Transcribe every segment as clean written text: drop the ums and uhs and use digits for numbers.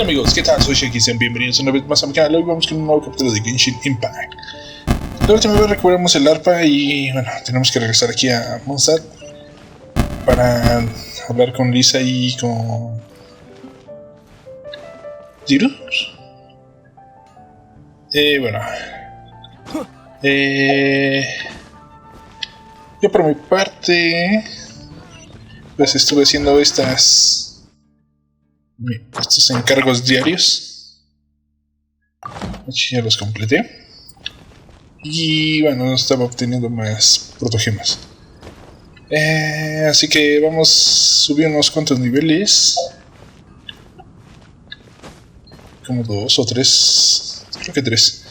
Hola amigos, ¿qué tal? Soy Sheki, sean bienvenidos una vez más a mi canal. Hoy vamos con un nuevo capítulo de Genshin Impact. La última vez recuperamos el arpa y bueno, tenemos que regresar aquí a Música para hablar con Lisa y con Jiru. Bueno, yo por mi parte pues estuve haciendo estos encargos diarios. Ya los completé. Y bueno, estaba obteniendo más protogemas. Así que vamos a subir unos cuantos niveles. Como 2 o 3. Creo que 3.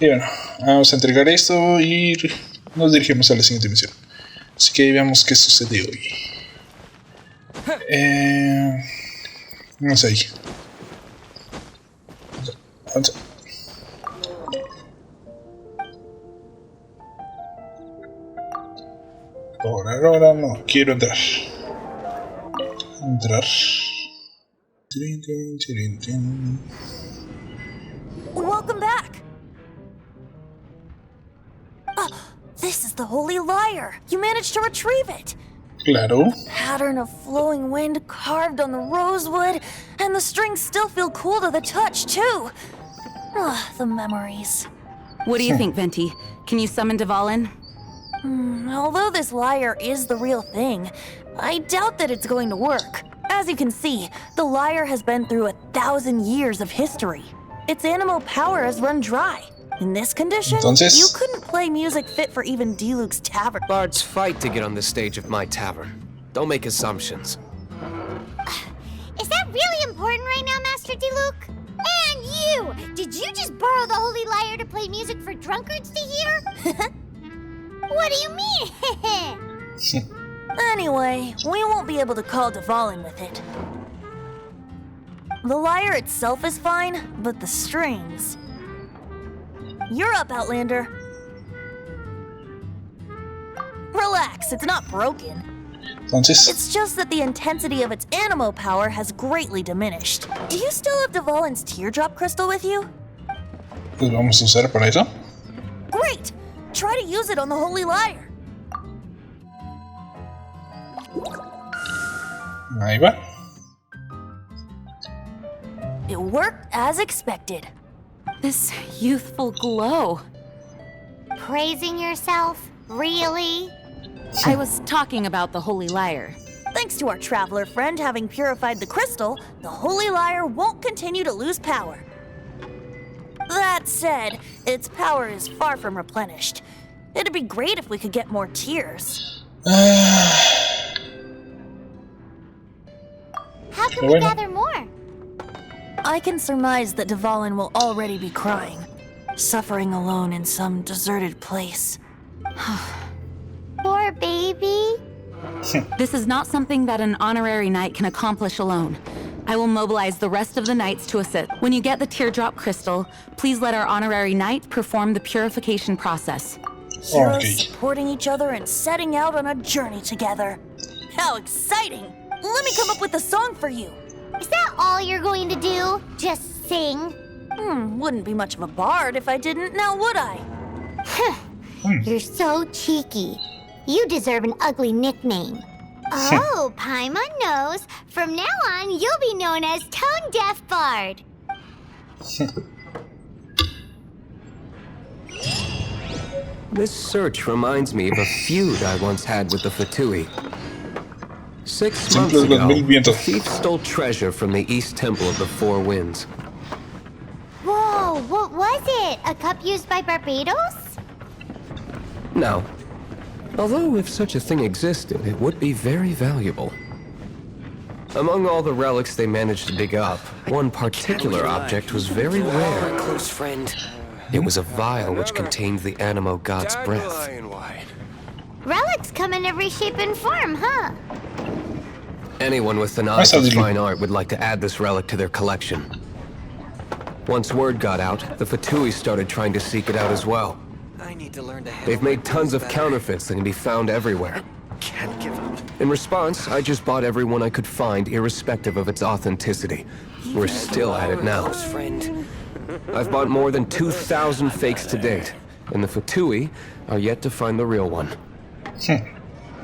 Y bueno, vamos a entregar esto y nos dirigimos a la siguiente misión. Así que veamos qué sucede hoy. Vamos ahí. Vamos. Por ahora no quiero entrar. Welcome back. Oh, this is the Holy Lyre. You managed to retrieve it. Claro. Pattern of flowing wind carved on the rosewood, and the strings still feel cool to the touch too. The memories. What do you think, Venti? Can you summon Dvalin? Although this lyre is the real thing, I doubt that it's going to work. As you can see, the lyre has been through 1,000 years of history. Its animal power has run dry. In this condition, Entonces, you couldn't play music fit for even Diluc's tavern. Bards fight to get on the stage of my tavern. Don't make assumptions. Is that really important right now, Master Diluc? And you! Did you just borrow the Holy Lyre to play music for drunkards to hear? What do you mean? Anyway, we won't be able to call Dvalin with it. The lyre itself is fine, but the strings... You're up, Outlander. Relax, it's not broken. entonces, It's just that the intensity of its animo power has greatly diminished. Do you still have Dvalin's teardrop crystal with you? pues vamos a usar para eso. Great! Try to use it on the Holy Lyre. Ahí va. It worked as expected. This youthful glow. Praising yourself? Really? I was talking about the Holy Lyre. Thanks to our traveler friend having purified the crystal, the Holy Lyre won't continue to lose power. That said, its power is far from replenished. It'd be great if we could get more tears. How can we gather more? I can surmise that Dvalin will already be crying, suffering alone in some deserted place. Poor baby. This is not something that an honorary knight can accomplish alone. I will mobilize the rest of the knights to assist. When you get the teardrop crystal, please let our honorary knight perform the purification process. Heroes Okay. supporting each other and setting out on a journey together. How exciting! Let me come up with a song for you. Is that all you're going to do? Just sing? Wouldn't be much of a bard if I didn't, now would I? You're so cheeky. You deserve an ugly nickname. Oh, Paimon knows. From now on, you'll be known as Tone Deaf Bard. This search reminds me of a feud I once had with the Fatui. 6 months Siempre los ago, mil vientos. the thief stole treasure from the East Temple of the Four Winds. Whoa, what was it? A cup used by Barbados? Now, although if such a thing existed, it would be very valuable. Among all the relics they managed to dig up, one particular object was very rare. Close friend. It was a vial which contained the Animo god's breath. Relics come in every shape and form, huh? Anyone with an eye for Absolutely. fine art would like to add this relic to their collection. Once word got out, the Fatui started trying to seek it out as well. I need to learn to handle They've made my tons of better. counterfeits that can be found everywhere. Can't give up. In response, I just bought everyone I could find, irrespective of its authenticity. We're still at it now. I've bought more than 2,000 fakes to date, and the Fatui are yet to find the real one.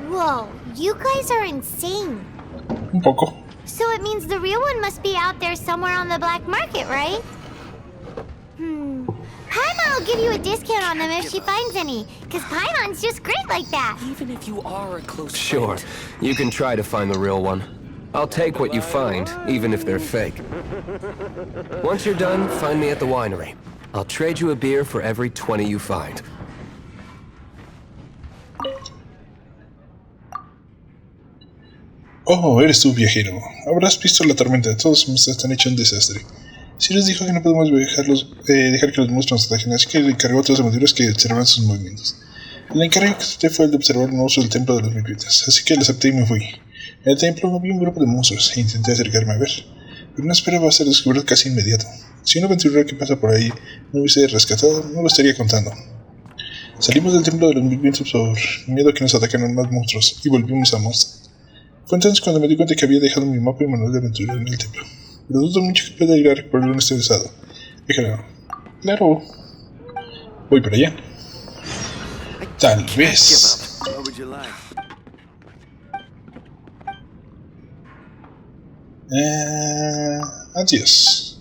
Whoa, you guys are insane. Un poco. So it means the real one must be out there somewhere on the black market, right? Paimon will give you a discount on them if she finds any, because Paimon's just great like that. Even if you are a close Sure, friend. you can try to find the real one. I'll take what you find, even if they're fake. Once you're done, find me at the winery. I'll trade you a beer for every 20 you find. Oh, eres tú, viajero. Habrás visto la tormenta. Todos están hechos un desastre. Si les dijo que no podemos dejar que los monstruos nos ataquen, así que le encargó a todos los aventureros que observaran sus movimientos. El encargo que acepté fue el de observar el uso del templo de los mil vidas, así que lo acepté y me fui. En el templo vi un grupo de monstruos e intenté acercarme a ver, pero no esperaba ser descubierto casi inmediato. Si un aventurero que pasa por ahí me hubiese rescatado, no lo estaría contando. Salimos del templo de los mil vientos por miedo a que nos atacaran más monstruos y volvimos a Monster. Fue entonces cuando me di cuenta que había dejado mi mapa y manual de aventura en el templo. Pero dudo mucho que pueda llegar a recuperarlo en este estado. Déjalo. Claro. Voy para allá. Tal vez. Adiós.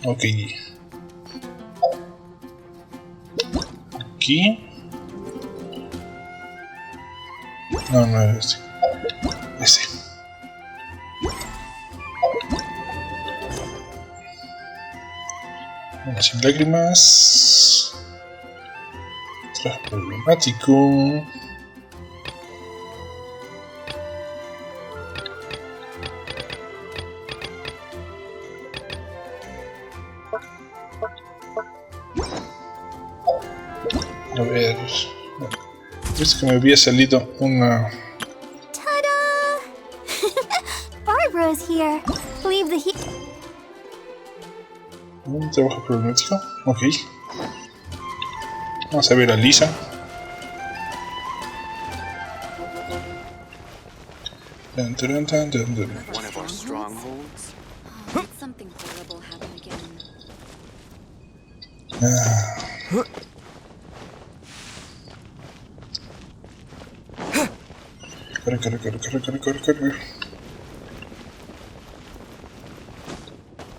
Ok. Aquí. No, no es este. Este. Bueno, sin lágrimas. Traje problemático. A ver. Es que me había salido una. Ta-da! Barbara's here. Leave the Un trabajo problemático. Ok. Vamos a ver a Lisa. Tan, tan, tan, tan, tan. One of our strongholds. Something horrible happened again. Corre, corre, corre, corre, corre, corre, corre.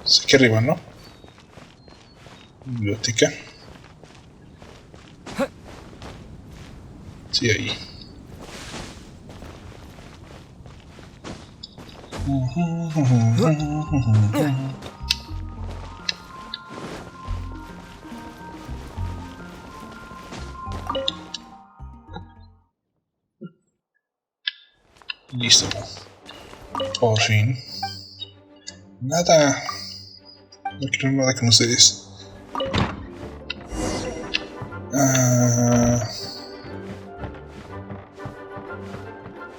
Es aquí arriba, ¿no? Biblioteca. Sí, ahí. Listo. Por fin. Nada. No quiero nada con ustedes.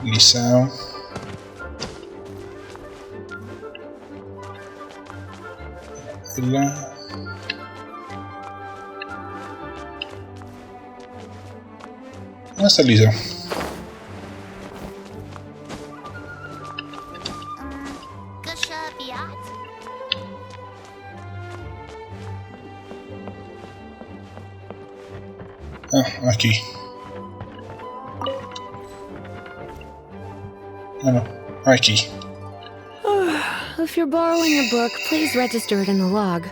Lisa. Ella. ¿Dónde está Lisa? Ah, aquí. Ah, no. Aquí. If you're borrowing a book, please register it in the log.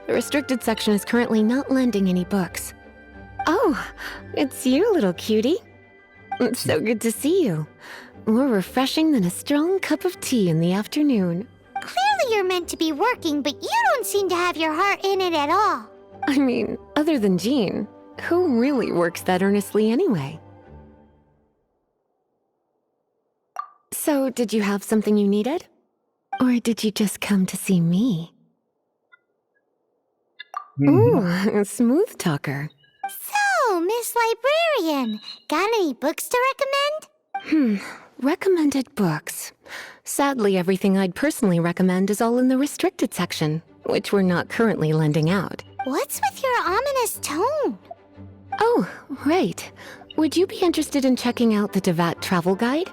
The restricted section is currently not lending any books. Oh, it's you, little cutie. It's so good to see you. More refreshing than a strong cup of tea in the afternoon. Clearly you're meant to be working, but you don't seem to have your heart in it at all. I mean, other than Jean, who really works that earnestly anyway? So, did you have something you needed? Or did you just come to see me? Ooh, a smooth talker. So, Miss Librarian, got any books to recommend? Recommended books. Sadly, everything I'd personally recommend is all in the restricted section. which we're not currently lending out. What's with your ominous tone? Oh, right. Would you be interested in checking out the Devat travel guide?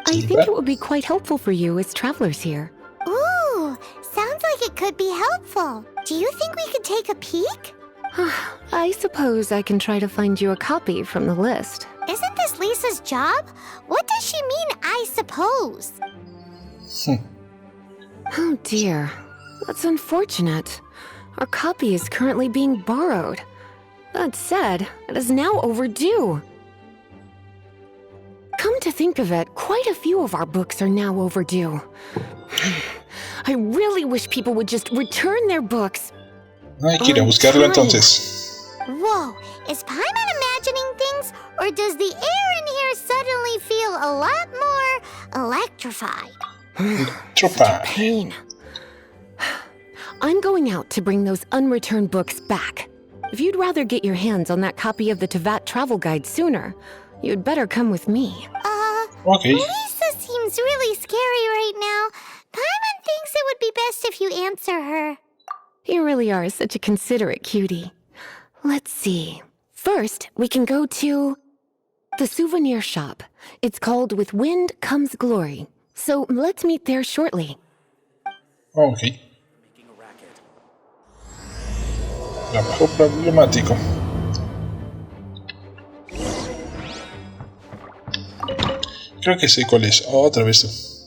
I think it would be quite helpful for you as travelers here. Ooh, sounds like it could be helpful. Do you think we could take a peek? I suppose I can try to find you a copy from the list. Isn't this Lisa's job? What does she mean, I suppose? Oh dear, that's unfortunate. Our copy is currently being borrowed. That said, it is now overdue. Come to think of it, quite a few of our books are now overdue. I really wish people would just return their books. Hay que ir a buscarlo entonces. Whoa, is Paimon imagining things, or does the air in here suddenly feel a lot more electrified? Tropa. Pain. I'm going out to bring those unreturned books back. If you'd rather get your hands on that copy of the Tevat travel guide sooner, you'd better come with me. Okay. Lisa seems really scary right now. Paimon thinks it would be best if you answer her. You really are such a considerate cutie. Let's see. First, we can go to the souvenir shop. It's called With Wind Comes Glory. So let's meet there shortly. Ok. Trabajo problemático. Creo que sé cuál es. Otra vez.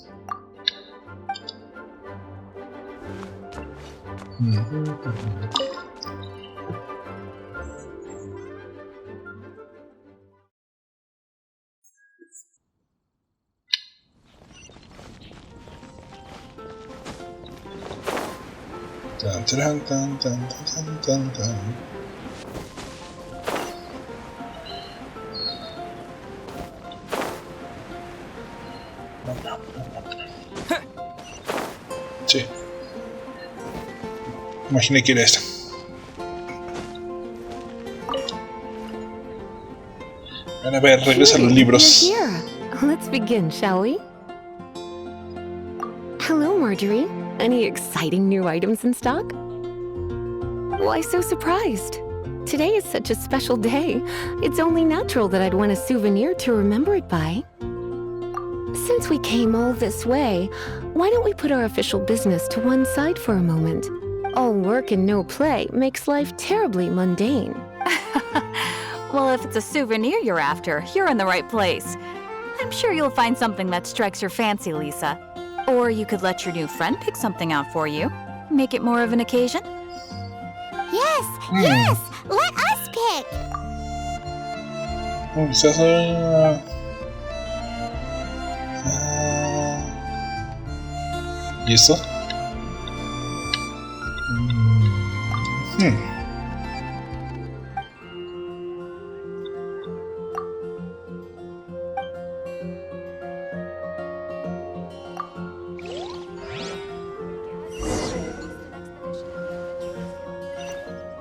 Tan, tan, tan, tan, tan, tan, tan. Sí. Imaginé que era esta. A ver, regresa a los libros. You're here. Let's begin, shall we? Hello, Marjorie. Any exciting new items in stock? Why so surprised? Today is such a special day. It's only natural that I'd want a souvenir to remember it by. Since we came all this way, why don't we put our official business to one side for a moment? All work and no play makes life terribly mundane. Well, if it's a souvenir you're after, you're in the right place. I'm sure you'll find something that strikes your fancy, Lisa. Or you could let your new friend pick something out for you. Make it more of an occasion. Yes, let us pick. Quizás ¿y esto?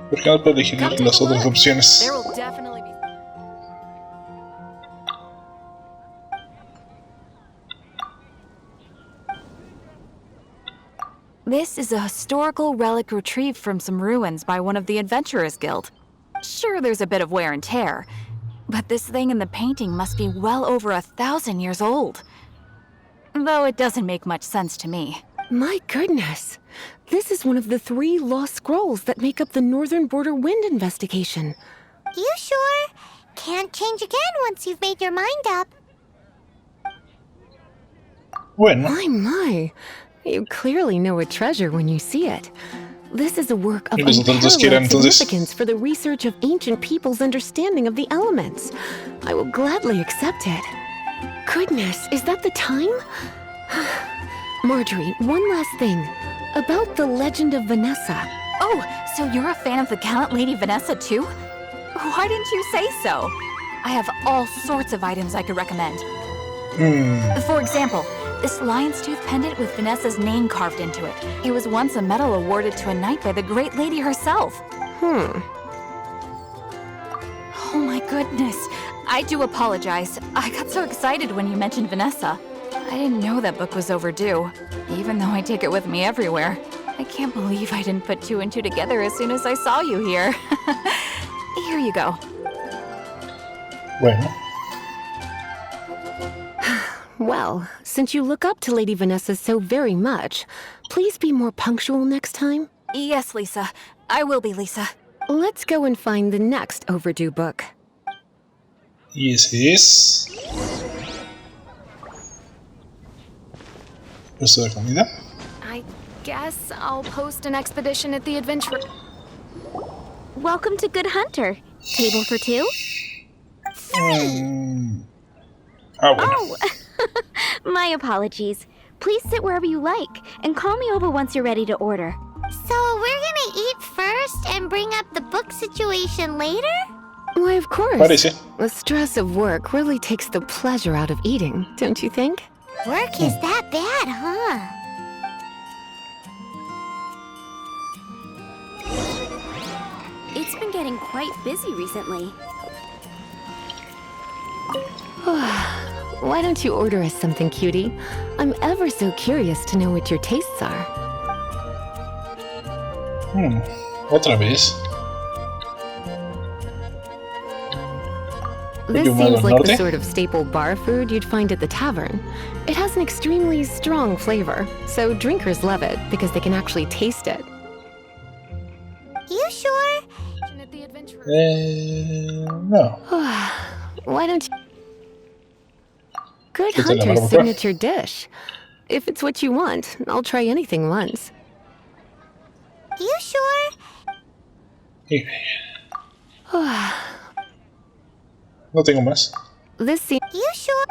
¿Por qué no puedo elegir las otras opciones? There will definitely be... This is a historical relic retrieved from some ruins by one of the Adventurers Guild. Sure, there's a bit of wear and tear, but this thing in the painting must be well over 1,000 years old. Though it doesn't make much sense to me. My goodness. This is one of the 3 lost scrolls that make up the Northern Border Wind investigation. You sure? Can't change again once you've made your mind up. Bueno. My. You clearly know a treasure when you see it. This is a work of los otros dos que eran, unparalleled entonces? significance for the research of ancient people's understanding of the elements. I will gladly accept it. Goodness, is that the time? Marjorie, one last thing. About the legend of Vanessa. Oh, so you're a fan of the gallant Lady Vanessa too? Why didn't you say so? I have all sorts of items I could recommend. For example, this lion's tooth pendant with Vanessa's name carved into it. It was once a medal awarded to a knight by the great lady herself. Oh my goodness. I do apologize. I got so excited when you mentioned Vanessa. I didn't know that book was overdue, even though I take it with me everywhere. I can't believe I didn't put two and two together as soon as I saw you here. Here you go. Bueno. Well, since you look up to Lady Vanessa so very much, please be more punctual next time. Yes, Lisa. I will be, Lisa. Let's go and find the next overdue book. Y ese es... ¿Puesto de comida? I guess I'll post an expedition at the adventure. Welcome to Good Hunter. Table for two? Bueno. Oh, my apologies. Please sit wherever you like, and call me over once you're ready to order. So we're gonna eat first and bring up the book situation later? Why, of course. Parece. The stress of work really takes the pleasure out of eating, don't you think? Work is that bad, huh? It's been getting quite busy recently. Why don't you order us something, cutie? I'm ever so curious to know what your tastes are. Otra vez. This ¿Yumados seems like the Norte? sort of staple bar food you'd find at the tavern. It has an extremely strong flavor, so drinkers love it because they can actually taste it. You sure? No. Why don't you... Good ¿Qué te la Hunter's barbacoa? signature dish. If it's what you want, I'll try anything once. You sure? No tengo más. This seems... You sure?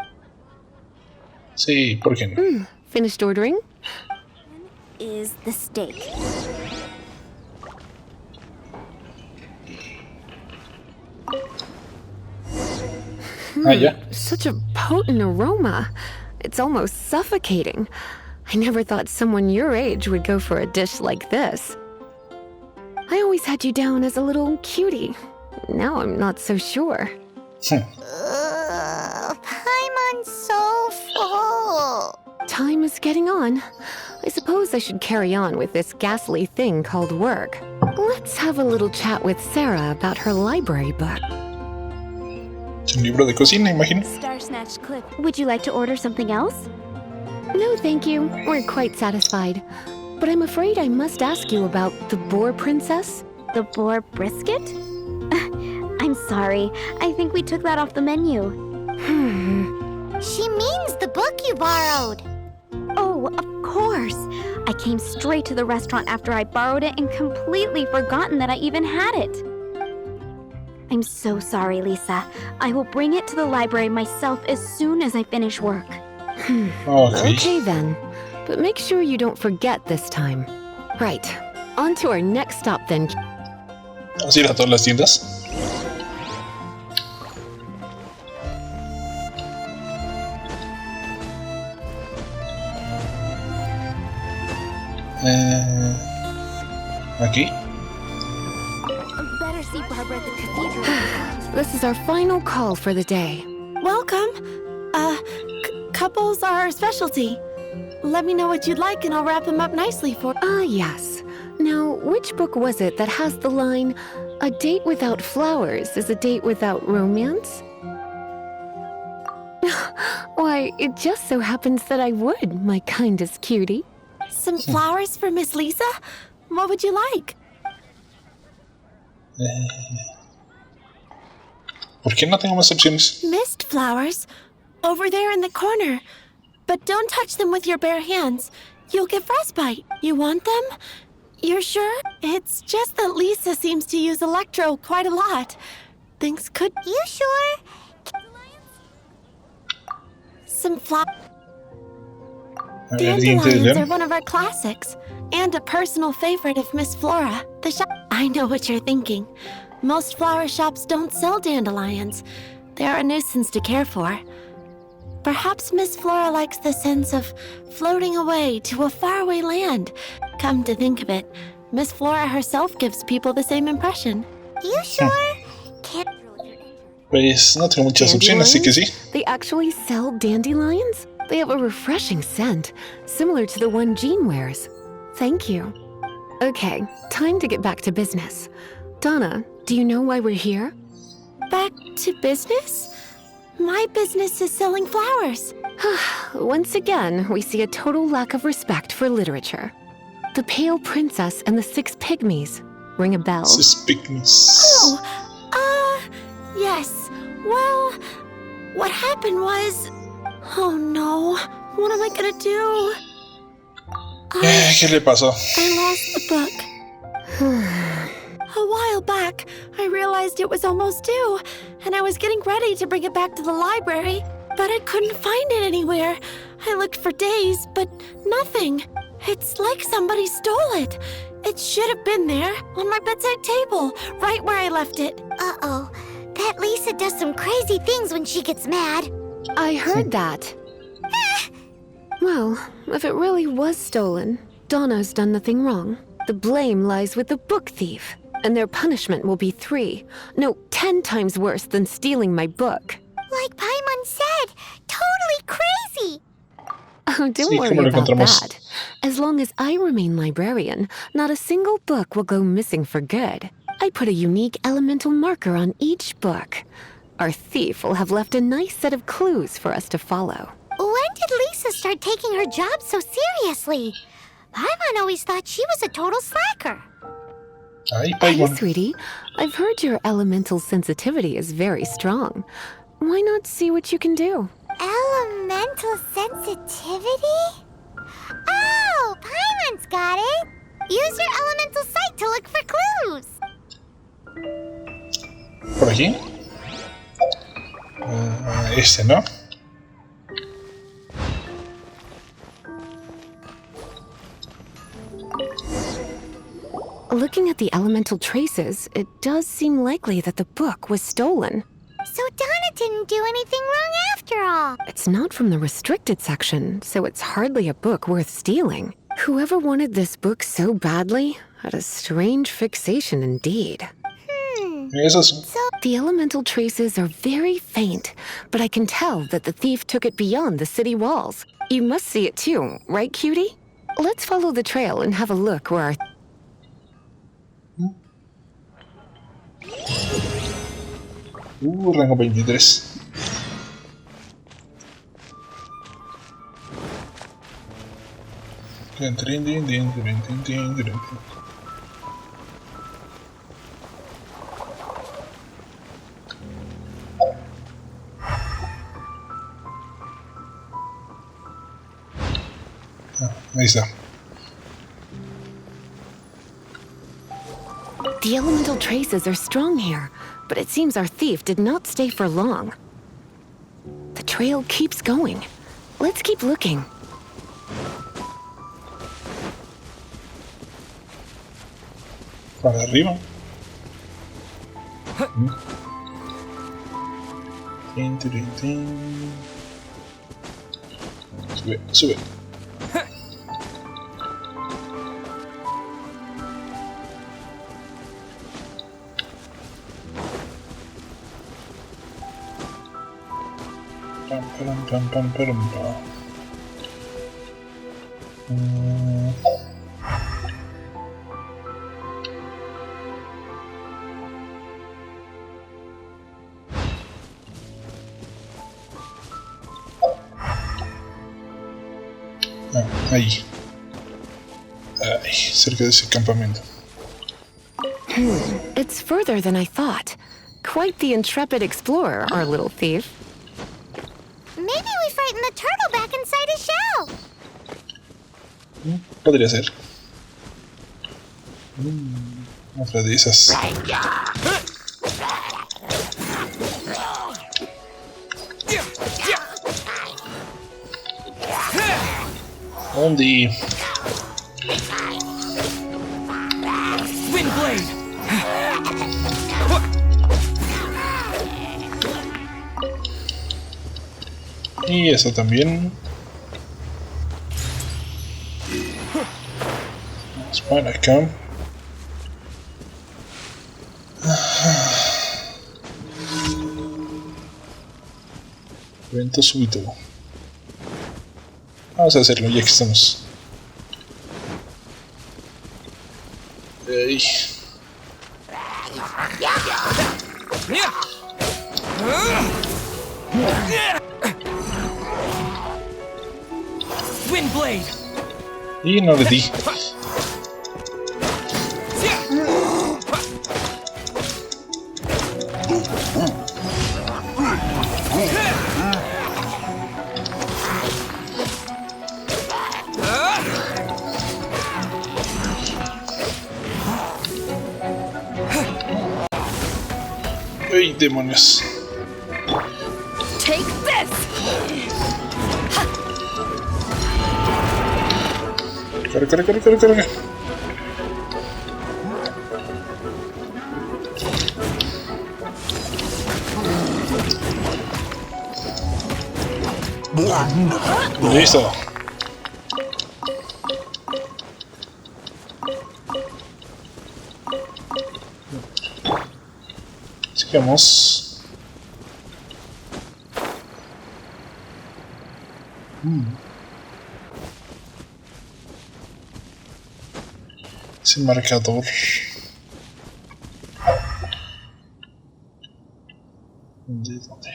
Sí, ¿por qué no? Finished ordering? Is the steak. Ah, ya. Such a potent aroma. It's almost suffocating. I never thought someone your age would go for a dish like this. I always had you down as a little cutie. Now I'm not so sure. Paimon's so full. Time is getting on. I suppose I should carry on with this ghastly thing called work. Let's have a little chat with Sarah about her library book. Es un libro de cocina, imagino. Star Snatch clip. Would you like to order something else? No, thank you. We're quite satisfied. But I'm afraid I must ask you about the Boar Princess. The boar brisket? I'm sorry. I think we took that off the menu. She means the book you borrowed. Oh, of course. I came straight to the restaurant after I borrowed it and completely forgotten that I even had it. I'm so sorry, Lisa. I will bring it to the library myself as soon as I finish work. Ok. Okay then. But make sure you don't forget this time. Right. On to our next stop then. Vamos a ir a todas las tiendas. Aquí. Better see Barbara at the cathedral. This is our final call for the day. Welcome. Couples are our specialty. Let me know what you'd like and I'll wrap them up nicely for... Ah, yes. Now, which book was it that has the line, "A date without flowers is a date without romance"? Why, it just so happens that I would, my kindest cutie. Some flowers for Miss Lisa? What would you like? ¿Por qué no tengo más opciones? Mist flowers. Over there in the corner. But don't touch them with your bare hands. You'll get frostbite. You want them? You're sure? It's just that Lisa seems to use electro quite a lot. Things could... You sure? Some flowers... A ver, diente de Dandelions are león. one of our classics, and a personal favorite of Miss Flora. The shop. I know what you're thinking. Most flower shops don't sell dandelions. They're a nuisance to care for. Perhaps Miss Flora likes the sense of floating away to a faraway land. Come to think of it, Miss Flora herself gives people the same impression. You sure? Can't... Pues no tengo muchas opciones, así que sí. They actually sell dandelions? They have a refreshing scent, similar to the one Jean wears. Thank you. Okay, time to get back to business. Donna, do you know why we're here? Back to business? My business is selling flowers. Once again, we see a total lack of respect for literature. The Pale Princess and the Six Pygmies. Ring a bell? Suspictness. Oh, yes. Well, what happened was... Oh no, what am I gonna do? ¿Qué le pasó? I lost the book. A while back, I realized it was almost due, and I was getting ready to bring it back to the library, but I couldn't find it anywhere. I looked for days, but nothing. It's like somebody stole it. It should have been there, on my bedside table, right where I left it. Uh-oh. That Lisa does some crazy things when she gets mad. I heard that. Well, if it really was stolen, Donna's done nothing wrong. The blame lies with the book thief, and their punishment will be 10 times worse than stealing my book. Like Paimon said, totally crazy. Oh, don't worry about that. As long as I remain librarian, not a single book will go missing for good. I put a unique elemental marker on each book. Our thief will have left a nice set of clues for us to follow. When did Lisa start taking her job so seriously? Paimon always thought she was a total slacker. Ay, Hey, Paimon. sweetie, I've heard your elemental sensitivity is very strong. Why not see what you can do? Elemental sensitivity? Oh, Paimon's got it. Use your elemental sight to look for clues. ¿Por aquí? Este, ¿no? Looking at the elemental traces, it does seem likely that the book was stolen. So Donna didn't do anything wrong after all. It's not from the restricted section, so it's hardly a book worth stealing. Whoever wanted this book so badly had a strange fixation indeed. Eso sí. The elemental traces are very faint, but I can tell that the thief took it beyond the city walls. You must see it too, right, cutie? Let's follow the trail and have a look where our... Rango 23. Ahí está. The elemental traces are strong here, but it seems our thief did not stay for long. The trail keeps going. Let's keep looking. Para arriba. Sube, sube. Pam, pam, pam. Ahí. Ay, cerca de ese campamento. It's further than I thought. Quite the intrepid explorer, our little thief. Maybe we frightened the turtle back inside his shell. Podría ser. Otra de esas. ¿Dónde? Windblade! Y eso también. Vamos para acá. Evento súbito. Vamos a hacerlo ya que estamos. Ey. Windblade. Y no le di. ¡Ay, demonios! Take this! ¡Corre, corre, corre, corre, corre! ¡Listo! Sigamos. Ese marcador. ¿De dónde?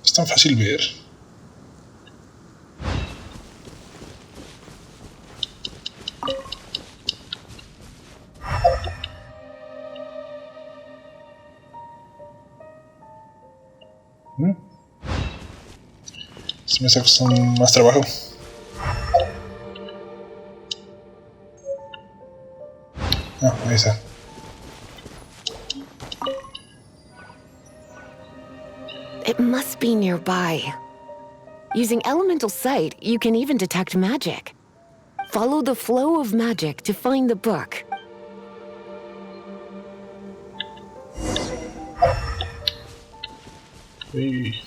Es tan fácil ver. Se me está costando más trabajo. Ah, ahí está. It must be nearby. Using elemental sight, you can even detect magic. Follow the flow of magic to find the book. Uy.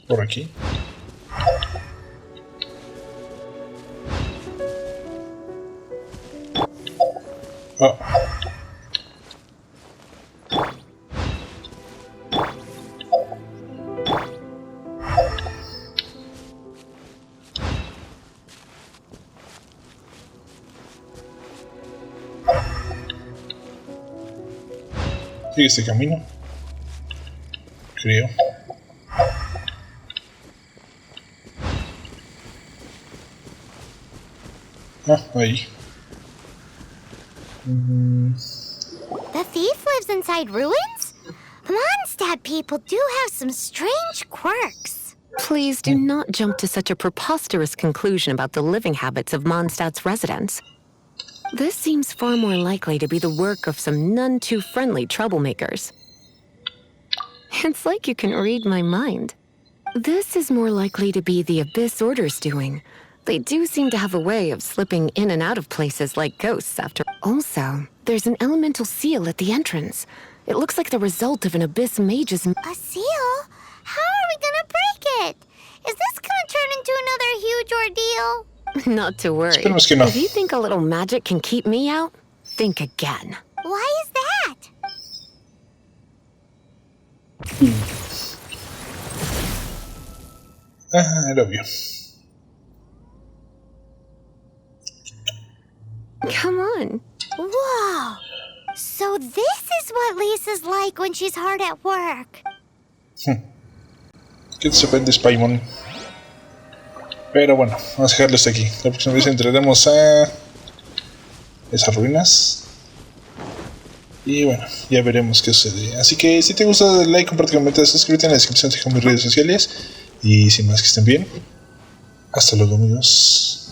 Por aquí. Oh. Sigue este camino, creo. Ah, ahí. The thief lives inside ruins? Mondstadt people do have some strange quirks. Please do not jump to such a preposterous conclusion about the living habits of Mondstadt's residents. This seems far more likely to be the work of some none too friendly troublemakers. It's like you can read my mind. This is more likely to be the Abyss Order's doing. They do seem to have a way of slipping in and out of places like ghosts after. Also, there's an elemental seal at the entrance. It looks like the result of an Abyss mage's. A seal? How are we gonna break it? Is this gonna turn into another huge ordeal? Not to worry. Esperemos que no. If you think a little magic can keep me out, think again. Why is that? Ah, era obvio. Come on. Whoa! So this is what Lisa's like when she's hard at work. ¿Qué te sorprende, Spaimon? Pero bueno, vamos a dejarlo hasta aquí. La próxima vez entraremos a esas ruinas. Y bueno, ya veremos qué sucede. Así que si te gusta, dale like, comparte, comenta, suscríbete. En la descripción te dejo mis redes sociales. Y sin más, que estén bien. Hasta luego, amigos.